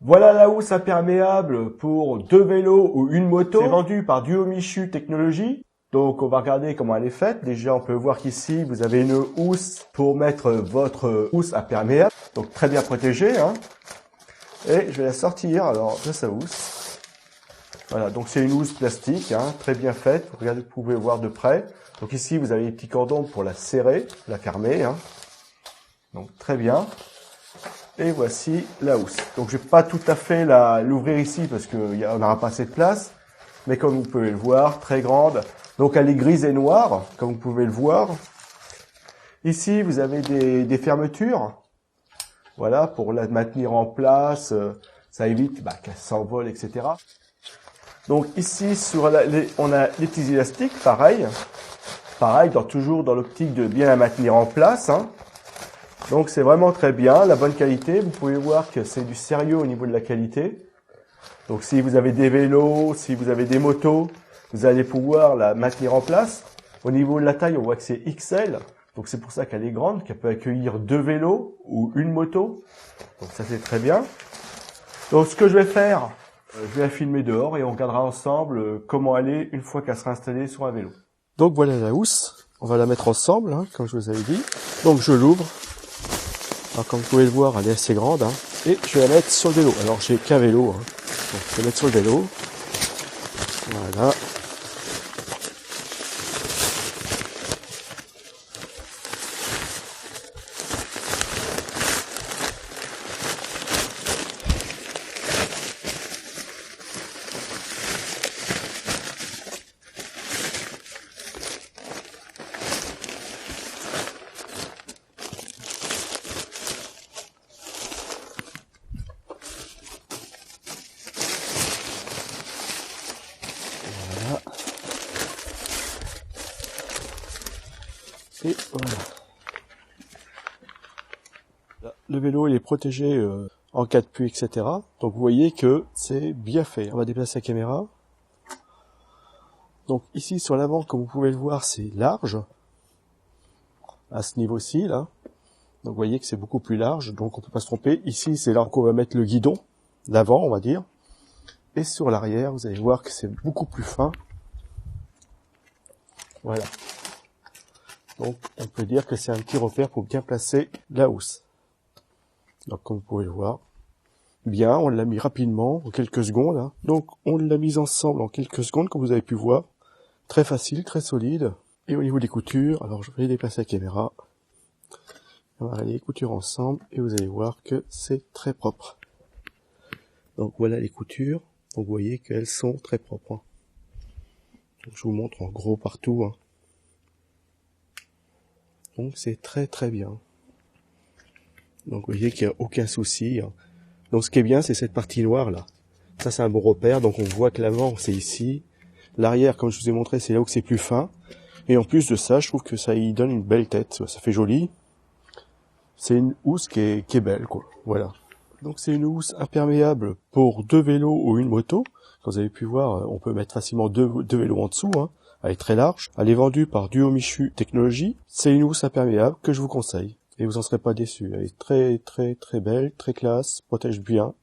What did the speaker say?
Voilà la housse imperméable pour 2 vélos ou une moto. C'est vendu par Duomichu Technologies. Donc on va regarder comment elle est faite. Déjà on peut voir qu'ici vous avez une housse pour mettre votre housse imperméable. Donc très bien protégée. Hein. Et je vais la sortir alors de sa housse. Voilà, donc c'est une housse plastique, hein, très bien faite. Regardez, vous pouvez voir de près. Donc ici vous avez les petits cordons pour la serrer, la fermer. Hein. Donc très bien. Et voici la housse. Donc je vais pas tout à fait l'ouvrir ici parce qu'on n'aura pas assez de place. Mais comme vous pouvez le voir, très grande. Donc elle est grise et noire, comme vous pouvez le voir. Ici vous avez des fermetures. Voilà, pour la maintenir en place. Ça évite qu'elle s'envole, etc. Donc ici on a les petits élastiques, pareil. Pareil, toujours dans l'optique de bien la maintenir en place. Hein. Donc c'est vraiment très bien, la bonne qualité. Vous pouvez voir que c'est du sérieux au niveau de la qualité. Donc si vous avez des vélos, si vous avez des motos, vous allez pouvoir la maintenir en place. Au niveau de la taille, on voit que c'est XL. Donc c'est pour ça qu'elle est grande, qu'elle peut accueillir 2 vélos ou une moto. Donc ça c'est très bien. Donc ce que je vais faire, je vais la filmer dehors et on regardera ensemble comment elle est une fois qu'elle sera installée sur un vélo. Donc voilà la housse. On va la mettre ensemble, hein, comme je vous avais dit. Donc je l'ouvre. Alors comme vous pouvez le voir, elle est assez grande. Hein, et je vais la mettre sur le vélo. Alors j'ai qu'un vélo. Hein. Donc je vais la mettre sur le vélo. Voilà. Et voilà. Le vélo il est protégé en cas de pluie, etc. Donc vous voyez que c'est bien fait. On va déplacer la caméra. Donc ici sur l'avant, comme vous pouvez le voir, c'est large. À ce niveau-ci, là. Donc vous voyez que c'est beaucoup plus large, donc on peut pas se tromper. Ici, c'est là qu'on va mettre le guidon, l'avant, on va dire. Et sur l'arrière, vous allez voir que c'est beaucoup plus fin. Voilà. Donc, on peut dire que c'est un petit repère pour bien placer la housse. Donc, comme vous pouvez le voir, bien, on l'a mis rapidement, en quelques secondes. Hein. Donc, on l'a mise ensemble en quelques secondes, comme vous avez pu voir. Très facile, très solide. Et au niveau des coutures, alors je vais déplacer la caméra. On va regarder les coutures ensemble et vous allez voir que c'est très propre. Donc, voilà les coutures. Donc, vous voyez qu'elles sont très propres. Hein. Donc, je vous montre en gros partout. Hein. Donc c'est très très bien. Donc vous voyez qu'il n'y a aucun souci. Donc ce qui est bien, c'est cette partie noire là. Ça c'est un bon repère. Donc on voit que l'avant c'est ici. L'arrière, comme je vous ai montré, c'est là où c'est plus fin. Et en plus de ça, je trouve que ça y donne une belle tête. Ça fait joli. C'est une housse qui est belle, quoi. Voilà. Donc c'est une housse imperméable pour 2 vélos ou une moto. Comme vous avez pu voir, on peut mettre facilement deux vélos en dessous. Hein. Elle est très large. Elle est vendue par Duomichu Technologies. C'est une housse imperméable que je vous conseille. Et vous en serez pas déçus. Elle est très très très belle, très classe, protège bien.